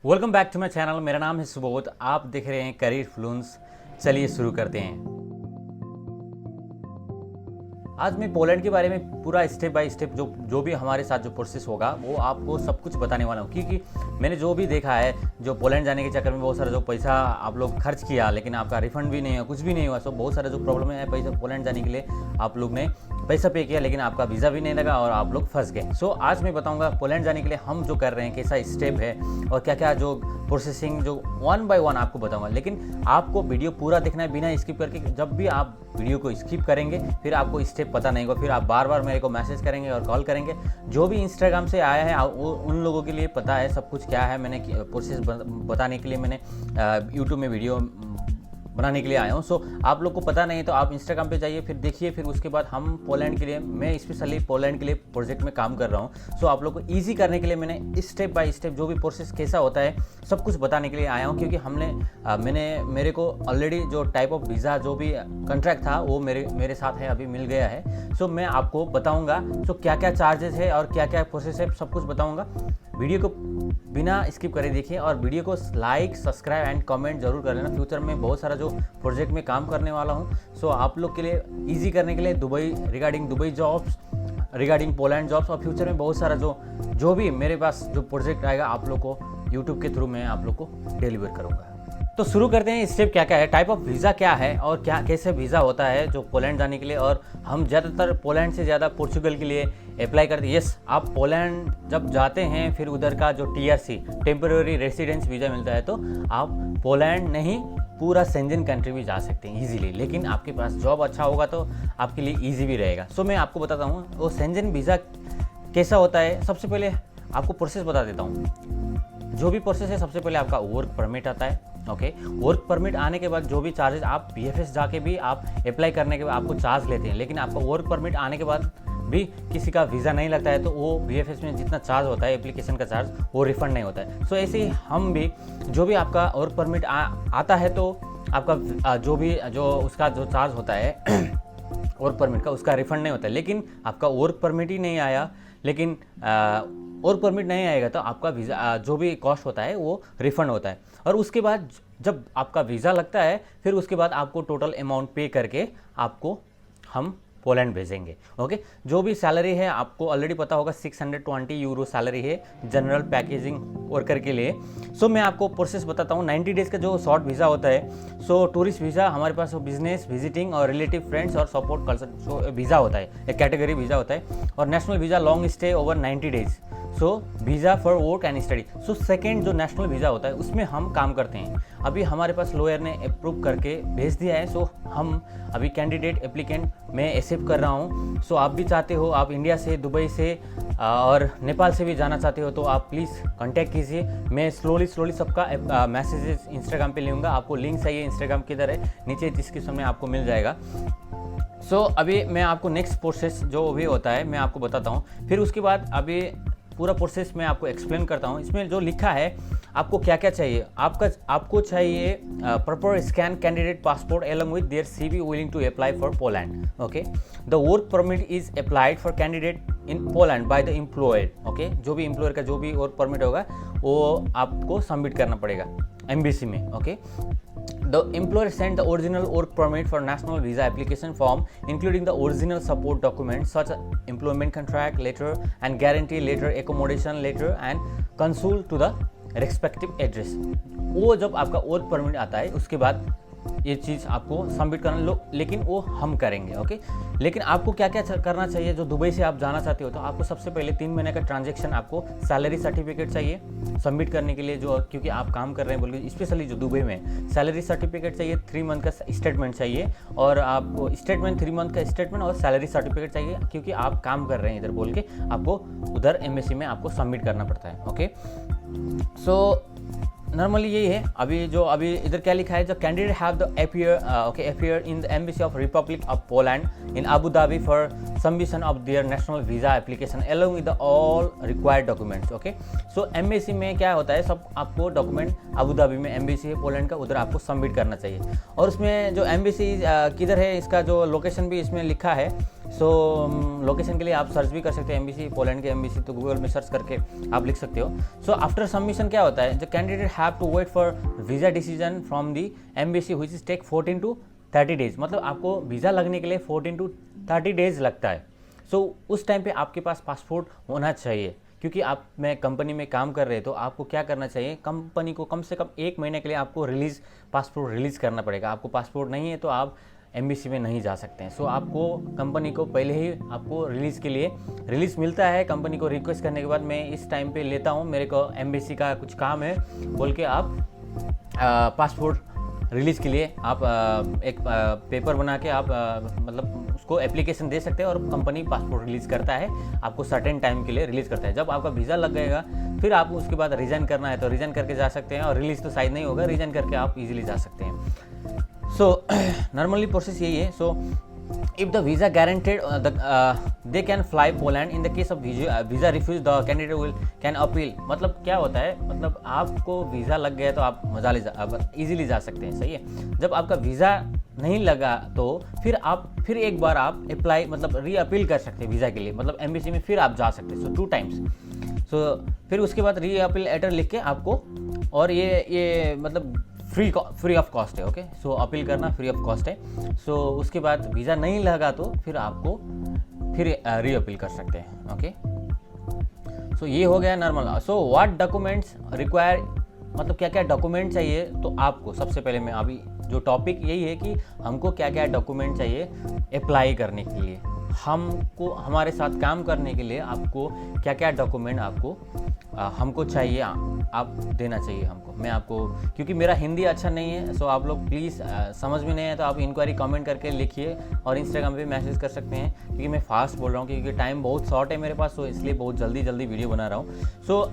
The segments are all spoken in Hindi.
Welcome back to my channel. मेरा नाम है सुबोध, आप देख रहे हैं करियर फ्लुएंस। चलिए शुरू करते हैं। आज मैं पोलैंड के बारे में पूरा स्टेप बाय स्टेप जो भी हमारे साथ जो प्रोसेस होगा वो आपको सब कुछ बताने वाला हूँ, क्योंकि मैंने जो भी देखा है जो पोलैंड जाने के चक्कर में बहुत सारा जो पैसा आप लोग खर्च किया लेकिन आपका रिफंड भी नहीं हुआ, कुछ भी नहीं हुआ। सो बहुत सारा जो प्रॉब्लम है पैसा पोलैंड जाने के लिए आप लोग ने पैसा पे किया लेकिन आपका वीज़ा भी नहीं लगा और आप लोग फंस गए। सो आज मैं बताऊंगा पोलैंड जाने के लिए हम जो कर रहे हैं कैसा स्टेप है और क्या क्या जो प्रोसेसिंग जो वन बाय वन आपको बताऊंगा। लेकिन आपको वीडियो पूरा देखना है बिना स्किप करके। जब भी आप वीडियो को स्किप करेंगे फिर आपको स्टेप पता नहीं होगा, फिर आप बार बार मेरे को मैसेज करेंगे और कॉल करेंगे। जो भी इंस्टाग्राम से आया है उन लोगों के लिए पता है सब कुछ क्या है। मैंने प्रोसेस बताने के लिए मैंने यूट्यूब में वीडियो बनाने के लिए आया हूँ। सो आप लोग को पता नहीं तो आप इंस्टाग्राम पे जाइए, फिर देखिए। फिर उसके बाद हम पोलैंड के लिए, मैं स्पेशली पोलैंड के लिए प्रोजेक्ट में काम कर रहा हूँ। सो आप लोग को ईजी करने के लिए मैंने स्टेप बाय स्टेप जो भी प्रोसेस कैसा होता है सब कुछ बताने के लिए आया हूँ, क्योंकि मेरे को ऑलरेडी जो टाइप ऑफ वीज़ा जो भी कॉन्ट्रैक्ट था वो मेरे साथ है, अभी मिल गया है। सो मैं आपको बताऊँगा तो क्या क्या चार्जेस है और क्या क्या प्रोसेस है सब कुछ बताऊँगा। वीडियो को बिना स्किप करे देखिए और वीडियो को लाइक, सब्सक्राइब एंड कमेंट जरूर कर लेना। फ्यूचर में बहुत सारा जो प्रोजेक्ट में काम करने वाला हूँ। सो आप लोग के लिए इजी करने के लिए regarding Dubai jobs, regarding Poland jobs, और फ्यूचर में बहुत सारा जो भी मेरे पास जो प्रोजेक्ट आएगा आप लोग को यूट्यूब के थ्रू मैं आप लोग को डिलीवर करूँगा। तो शुरू करते हैं। स्टेप क्या क्या है, टाइप ऑफ वीज़ा क्या है और क्या कैसे वीज़ा होता है जो पोलैंड जाने के लिए। और हम ज़्यादातर पोलैंड से ज़्यादा पोर्चुगल के लिए अप्लाई करते हैं। यस, आप पोलैंड जब जाते हैं फिर उधर का जो TRC टेम्पररी रेसिडेंस वीज़ा मिलता है तो आप पोलैंड नहीं पूरा शेंजन कंट्री भी जा सकते हैं इजीली। लेकिन आपके पास जॉब अच्छा होगा तो आपके लिए इजी भी रहेगा। सो मैं आपको बताता हूँ वो शेंजन वीज़ा कैसा होता है। सबसे पहले आपको प्रोसेस बता देता हूँ। जो भी प्रोसेस है सबसे पहले आपका वर्क परमिट आता है। ओके, वर्क परमिट आने के बाद जो भी चार्जेस, आप BFS जाके भी आप अप्लाई करने के बाद आपको चार्ज लेते हैं, लेकिन आपका वर्क परमिट आने के बाद भी किसी का वीज़ा नहीं लगता है तो वो BFS में जितना चार्ज होता है एप्लीकेशन का चार्ज वो रिफंड नहीं होता है। सो ऐसे ही हम भी जो भी आपका वर्क परमिट आता है तो आपका जो उसका जो चार्ज होता है वर्क परमिट का उसका रिफंड नहीं होता है। लेकिन आपका वर्क परमिट ही नहीं आया, लेकिन वर्क परमिट नहीं आएगा तो आपका वीज़ा जो भी कॉस्ट होता है वो रिफंड होता है। और उसके बाद जब आपका वीज़ा लगता है फिर उसके बाद आपको टोटल अमाउंट पे करके आपको हम पोलैंड भेजेंगे। ओके, जो भी सैलरी है आपको ऑलरेडी पता होगा 620 यूरो सैलरी है जनरल पैकेजिंग वर्कर के लिए। सो मैं आपको प्रोसेस बताता हूँ। 90 डेज़ का जो शॉर्ट वीज़ा होता है, सो टूरिस्ट वीज़ा हमारे पास बिजनेस, विजिटिंग और रिलेटिव फ्रेंड्स और सपोर्ट कल्चर वीज़ा होता है, एक कैटेगरी वीज़ा होता है। और national visa long stay over 90 days, so visa for work and study. So second जो नेशनल वीज़ा होता है उसमें हम काम करते हैं। अभी हमारे पास लॉयर ने अप्रूव करके भेज दिया है। सो हम अभी कैंडिडेट एप्लीकेंट मैं एक्सेप्ट कर रहा हूँ। सो आप भी चाहते हो, आप इंडिया से, दुबई से और नेपाल से भी जाना चाहते हो तो आप प्लीज़ कांटेक्ट कीजिए। मैं स्लोली सबका मैसेजेस इंस्टाग्राम पे लूँगा। आपको लिंक चाहिए इंस्टाग्राम किधर है, नीचे डिस्क्रिप्शन में आपको मिल जाएगा। सो अभी मैं आपको नेक्स्ट प्रोसेस जो भी होता है मैं आपको बताता हूँ। फिर उसके बाद अभी पूरा प्रोसेस मैं आपको एक्सप्लेन करता हूँ। इसमें जो लिखा है आपको क्या क्या चाहिए। आपको चाहिए proper scan candidate passport along with their CV willing to apply for Poland. Okay, the work permit is applied for candidate in Poland by the employer. Okay, जो भी एम्प्लॉयर का जो भी वर्क परमिट होगा वो आपको सबमिट करना पड़ेगा एम्बेसी में। Okay, the employer sent the original work permit for national visa application form including the original support documents such as employment contract letter and guarantee letter, accommodation letter and consul to the respective address। वो जब आपका वर्क परमिट आता है उसके बाद ये चीज़ आपको सबमिट करना लो, लेकिन वो हम करेंगे। ओके, लेकिन आपको क्या क्या करना चाहिए। जो दुबई से आप जाना चाहते हो तो आपको सबसे पहले 3 महीने का ट्रांजैक्शन, आपको सैलरी सर्टिफिकेट चाहिए सबमिट करने के लिए, जो क्योंकि आप काम कर रहे हैं बोल के, स्पेशली जो दुबई में सैलरी सर्टिफिकेट चाहिए, 3 मंथ का स्टेटमेंट चाहिए और आपको स्टेटमेंट 3 मंथ का स्टेटमेंट और सैलरी सर्टिफिकेट चाहिए, क्योंकि आप काम कर रहे हैं इधर बोल के आपको उधर एम्बेसी में आपको सबमिट करना पड़ता है। ओके, सो नॉर्मली यही है। अभी इधर क्या लिखा है, the candidate have the appear in the embassy of Republic of Poland in Abu Dhabi for submission of their national visa application along with all required documents. Okay, so embassy में क्या होता है, सब आपको डॉक्यूमेंट अबू धाबी में एम्बेसी है पोलैंड का, उधर आपको सबमिट करना चाहिए। और उसमें जो एम्बेसी किधर है इसका जो लोकेशन भी इसमें लिखा है। सो लोकेशन के लिए आप सर्च भी कर सकते हैं एम्बेसी, पोलैंड के एम्बेसी, तो गूगल में सर्च करके आप लिख सकते हो। सो आफ्टर सबमिशन क्या होता है, the candidate have to wait for visa decision from the embassy which is take 14 to 30 days, मतलब आपको वीज़ा लगने के लिए 14 to 30 डेज लगता है। सो उस टाइम पे आपके पास पासपोर्ट होना चाहिए, क्योंकि आप मैं कंपनी में काम कर रहे तो आपको क्या करना चाहिए, कंपनी को कम से कम 1 महीने के लिए आपको पासपोर्ट रिलीज़ करना पड़ेगा। आपको पासपोर्ट नहीं है तो आप एम्बेसी में नहीं जा सकते हैं। सो आपको कंपनी को पहले ही आपको रिलीज़ के लिए रिलीज़ मिलता है, कंपनी को रिक्वेस्ट करने के बाद मैं इस टाइम पे लेता हूँ, मेरे को एम्बेसी का कुछ काम है बोल के आप पासपोर्ट रिलीज़ के लिए आप एक पेपर बना के आप मतलब उसको एप्लीकेशन दे सकते हैं और कंपनी पासपोर्ट रिलीज़ करता है, आपको सर्टेन टाइम के लिए रिलीज़ करता है। जब आपका वीज़ा लग गएगा फिर आप उसके बाद रिजाइन करना है तो रिजाइन करके जा सकते हैं, और रिलीज़ तो शायद नहीं होगा, रिजाइन करके आप इजीली जा सकते हैं। सो नॉर्मली प्रोसेस यही है। सो if the visa guaranteed they can fly Poland. In the case of visa refuse the candidate can appeal. मतलब क्या होता है, मतलब आपको वीज़ा लग गया तो आप इजीली जा सकते हैं, सही है। जब आपका वीज़ा नहीं लगा तो फिर एक बार आप अप्लाई मतलब री-अपील कर सकते हैं वीज़ा के लिए, मतलब एम्बेसी में फिर आप जा सकते हैं। सो 2 times। सो फिर उसके बाद री-अपील लेटर लिख के आपको, और ये मतलब फ्री ऑफ कॉस्ट है, ओके। सो अपील करना फ्री ऑफ कॉस्ट है। सो उसके बाद वीज़ा नहीं लगा तो फिर आपको फिर री अपील कर सकते हैं, ओके। सो ये हो गया normal. So what documents require, मतलब क्या क्या डॉक्यूमेंट चाहिए, तो आपको सबसे पहले मैं अभी जो टॉपिक यही है कि हमको क्या क्या डॉक्यूमेंट चाहिए अप्लाई करने के लिए, हमको हमारे साथ काम करने के लिए आपको क्या क्या डॉक्यूमेंट हमको चाहिए, आप देना चाहिए हमको। मैं आपको, क्योंकि मेरा हिंदी अच्छा नहीं है, सो आप लोग प्लीज़ समझ में नहीं है तो आप इंक्वायरी कमेंट करके लिखिए, और इंस्टाग्राम पे मैसेज कर सकते हैं, क्योंकि मैं फास्ट बोल रहा हूँ, क्योंकि टाइम बहुत शॉर्ट है मेरे पास, तो इसलिए बहुत जल्दी वीडियो बना रहा हूँ। सो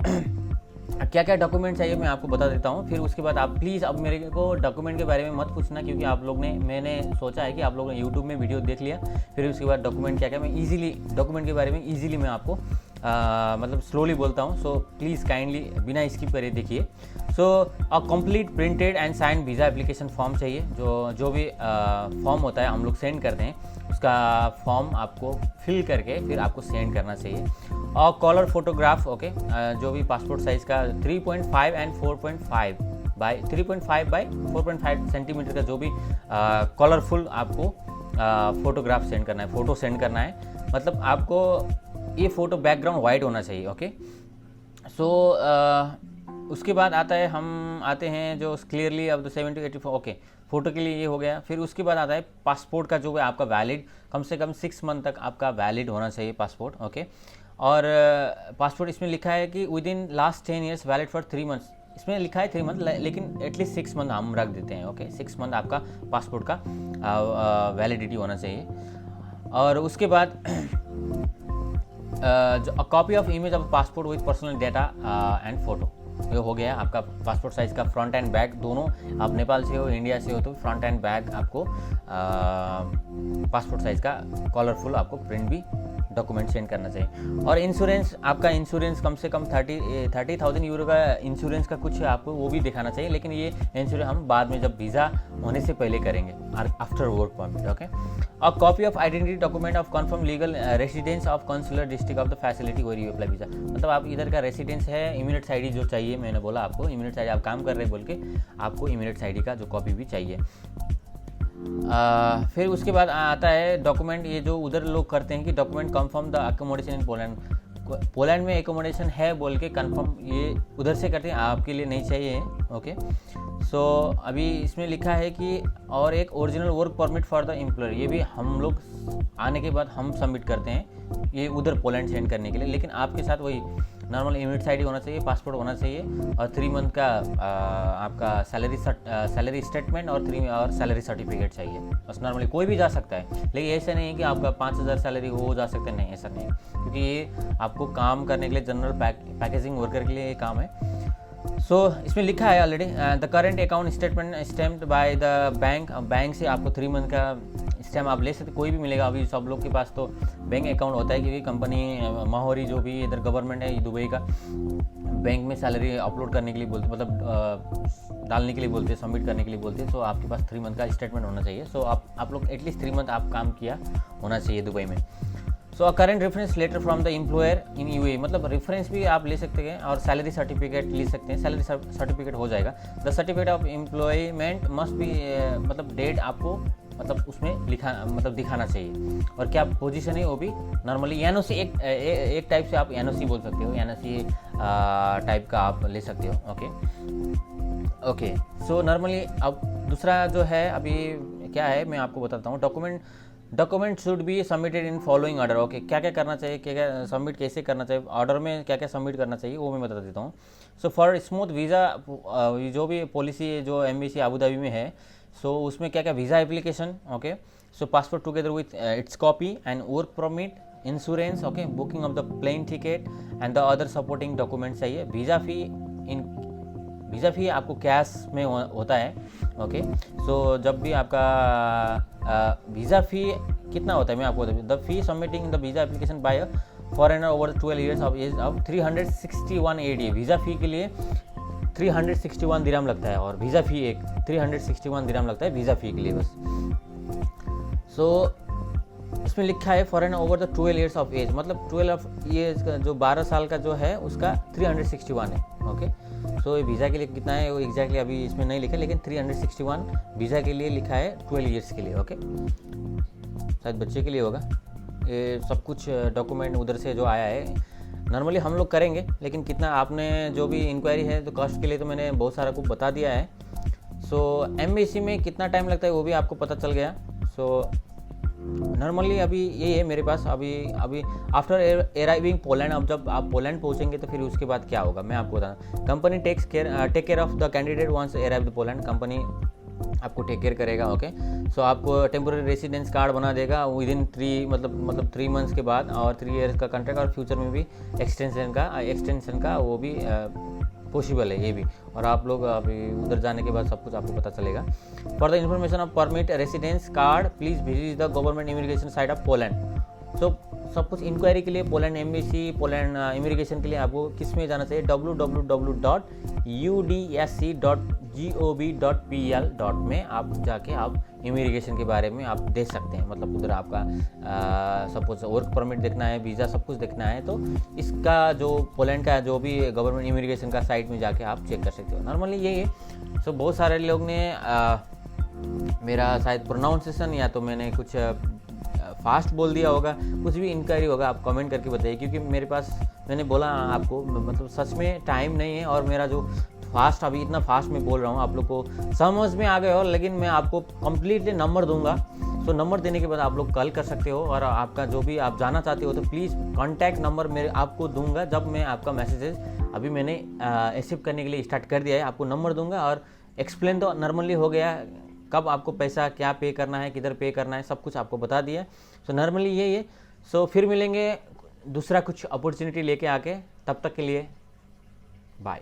क्या क्या डॉक्यूमेंट चाहिए मैं आपको बता देता हूँ, फिर उसके बाद आप प्लीज़ अब मेरे को डॉक्यूमेंट के बारे में मत पूछना, क्योंकि आप लोग ने, मैंने सोचा है कि आप लोगों ने यूट्यूब में वीडियो देख लिया, फिर उसके बाद डॉक्यूमेंट क्या क्या मैं ईजिली डॉक्यूमेंट के बारे में ईजिली मैं आपको मतलब स्लोली बोलता हूँ। सो प्लीज़ काइंडली बिना स्किप करे देखिए। So a complete printed and sign visa application form चाहिए, जो भी फॉर्म होता है हम लोग सेंड करते हैं, उसका फॉर्म आपको फिल करके फिर आपको सेंड करना चाहिए। और कलर फोटोग्राफ, ओके, जो भी पासपोर्ट साइज़ का 3.5 एंड 4.5 बाई 3.5 बाई 4.5 सेंटीमीटर का जो भी कलरफुल आपको फोटोग्राफ सेंड करना है, फ़ोटो सेंड करना है। मतलब आपको ये फ़ोटो बैकग्राउंड वाइट होना चाहिए, ओके। सो उसके बाद हम आते हैं जो क्लियरली अब 70 to 84, ओके, फ़ोटो के लिए ये हो गया। फिर उसके बाद आता है पासपोर्ट का, जो है आपका वैलिड, कम से कम 6 मंथ तक आपका वैलिड होना चाहिए पासपोर्ट, ओके। और पासपोर्ट इसमें लिखा है कि with in last 10 years valid for 3 months, इसमें लिखा है 3 मंथ, लेकिन एटलीस्ट 6 मंथ हम रख देते हैं, ओके। 6 मंथ आपका पासपोर्ट का वैलिडिटी होना चाहिए। और उसके बाद copy of image of passport with personal data and photo, ये हो गया आपका पासपोर्ट साइज़ का फ्रंट एंड बैक दोनों। आप नेपाल से हो, इंडिया से हो, तो फ्रंट एंड बैक आपको पासपोर्ट साइज़ का कलरफुल आपको प्रिंट भी डॉक्यूमेंट सेंड करना चाहिए। और इंश्योरेंस, आपका इंश्योरेंस कम से कम 30,000 यूरो का इंश्योरेंस का कुछ आपको वो भी दिखाना चाहिए, लेकिन ये इंश्योरेंस हम बाद में जब वीज़ा होने से पहले करेंगे, आफ्टर वर्क परमिट, ओके। और copy of identity document of confirm legal residence of consular district of the facility where you apply visa, मतलब आप इधर का रेसिडेंस है, इमीडिएट आईडी जो चाहिए, मैंने बोला आपको इमीडिएट आईडी, आप काम कर रहे बोल के आपको इमीडिएट आईडी का जो कॉपी भी चाहिए। फिर उसके बाद आता है डॉक्यूमेंट, ये जो उधर लोग करते हैं कि document confirm the accommodation in Poland में एकोमोडेशन है बोल के कंफर्म, ये उधर से करते हैं, आपके लिए नहीं चाहिए, ओके। सो अभी इसमें लिखा है कि और एक original work permit for the employer, ये भी हम लोग आने के बाद हम सबमिट करते हैं, ये उधर पोलैंड सेंड करने के लिए, लेकिन आपके साथ वही नॉर्मल इमीडिएट आईडी होना चाहिए, पासपोर्ट होना चाहिए, और 3 मंथ का आपका सैलरी स्टेटमेंट और सैलरी सर्टिफिकेट चाहिए। बस नॉर्मली कोई भी जा सकता है, लेकिन ऐसा नहीं है कि आपका 5,000 सैलरी हो जा सकता है, नहीं, ऐसा नहीं है, क्योंकि ये आपको काम करने के लिए जनरल पैकेजिंग वर्कर के लिए ये काम है। सो इसमें लिखा है already the current account statement stamped by the bank से आपको 3 मंथ का स्टैम्प आप ले सकते, कोई भी मिलेगा। अभी सब लोग के पास तो बैंक अकाउंट होता है, क्योंकि कंपनी माहौरी जो भी इधर गवर्नमेंट है दुबई का बैंक में सैलरी अपलोड करने के लिए बोलते, मतलब डालने के लिए बोलते हैं, सबमिट करने के लिए बोलते हैं। सो आपके पास 3 मंथ का स्टेटमेंट होना चाहिए। सो आप लोग एटलीस्ट 3 मंथ आप काम किया होना चाहिए दुबई में। So current reference letter from the employer in UAE, मतलब रेफरेंस भी आप ले सकते हैं और सैलरी सर्टिफिकेट ले सकते हैं। सैलरी सर्टिफिकेट हो जाएगा। The certificate of employment must be, मतलब डेट आपको मतलब उसमें मतलब दिखाना चाहिए, और क्या पोजीशन है वो भी नॉर्मली एनओसी, एक टाइप से आप एनओसी बोल सकते हो, एनओसी टाइप का आप ले सकते हो। ओके। सो नॉर्मली अब दूसरा जो है अभी क्या है मैं आपको बताता हूँ। Document should be submitted in following order. Okay, क्या क्या करना चाहिए, क्या क्या सबमिट कैसे करना चाहिए, ऑर्डर में क्या क्या सबमिट करना चाहिए वो मैं बता देता हूँ। सो फॉर स्मूथ वीज़ा, जो भी पॉलिसी जो एम्बेसी अबू धाबी में है, सो उसमें क्या क्या visa application, okay, so passport together with its copy and work permit, insurance, okay, booking of the plane ticket and the other supporting documents चाहिए। वीज़ा फ़ी आपको कैश में होता है। ओके, सो जब भी आपका वीज़ा फ़ी कितना होता है मैं आपको बता दूँ। The fee submitting the visa application by a foreigner over 12 years of age of 361 AED। Visa fee के लिए 361 दिरहम लगता है, और वीज़ा फ़ी एक 361 दिरहम लगता है वीज़ा फ़ी के लिए बस। सो इसमें लिखा है foreigner over the 12 years of age, मतलब 12 ईयर्स का जो 12 साल का जो है उसका 361 है। ओके, सो वीज़ा के लिए कितना है वो एग्जैक्टली अभी इसमें नहीं लिखा, लेकिन 361 वीज़ा के लिए लिखा है 12 ईयर्स के लिए। ओके, शायद बच्चे के लिए होगा ये सब कुछ डॉक्यूमेंट उधर से जो आया है। नॉर्मली हम लोग करेंगे, लेकिन कितना आपने जो भी इंक्वायरी है तो कॉस्ट के लिए तो मैंने बहुत सारा कुछ बता दिया है। सो एम्बेसी में कितना टाइम लगता है वो भी आपको पता चल गया। सो नॉर्मली अभी यही है मेरे पास। अभी आफ्टर अराइविंग पोलैंड, अब जब आप पोलैंड पहुंचेंगे तो फिर उसके बाद क्या होगा मैं आपको बताऊँ। Company take care of the candidate once arrive the Poland. Company आपको टेक केयर करेगा। ओके, सो आपको टेम्पोररी रेसिडेंस कार्ड बना देगा विद इन 3 मतलब 3 मंथ्स के बाद, और 3 ईयर्स का कॉन्ट्रैक्ट, और फ्यूचर में भी एक्सटेंशन का वो भी पॉसिबल है ये भी। और आप लोग अभी उधर जाने के बाद सब कुछ आपको पता चलेगा। For the information of permit residence card please visit the government immigration site of Poland. So सब कुछ इंक्वायरी के लिए पोलैंड एम्बेसी, पोलैंड इमिग्रेशन के लिए आपको किस में जाना चाहिए, www.udsc.gov.pl में आप जाके आप इमिग्रेशन के बारे में आप देख सकते हैं। मतलब उधर आपका सपोज वर्क परमिट देखना है, वीज़ा सब कुछ देखना है, तो इसका जो पोलैंड का जो भी गवर्नमेंट इमिग्रेशन का साइट में जाके आप चेक कर सकते हो। नॉर्मली यही है। सो बहुत सारे लोग ने मेरा शायद प्रोनाउंसिएशन या तो मैंने कुछ फास्ट बोल दिया होगा, कुछ भी इंक्वायरी होगा आप कमेंट करके बताइए, क्योंकि मेरे पास मैंने बोला आपको मतलब सच में टाइम नहीं है, और मेरा जो फास्ट अभी इतना फास्ट मैं बोल रहा हूँ आप लोग को समझ में आ गए हो, लेकिन मैं आपको कम्प्लीटली नंबर दूंगा। सो नंबर देने के बाद आप लोग कॉल कर सकते हो, और आपका जो भी आप जाना चाहते हो तो प्लीज़ कॉन्टैक्ट नंबर मेरे आपको दूंगा जब मैं आपका मैसेजेस अभी मैंने एक्सेप्ट करने के लिए स्टार्ट कर दिया है। आपको नंबर दूंगा, और एक्सप्लेन तो नॉर्मली हो गया, कब आपको पैसा क्या पे करना है, किधर पे करना है, सब कुछ आपको बता दिया। सो नॉर्मली यही है। सो फिर मिलेंगे दूसरा कुछ अपॉर्चुनिटी लेके आके, तब तक के लिए बाय।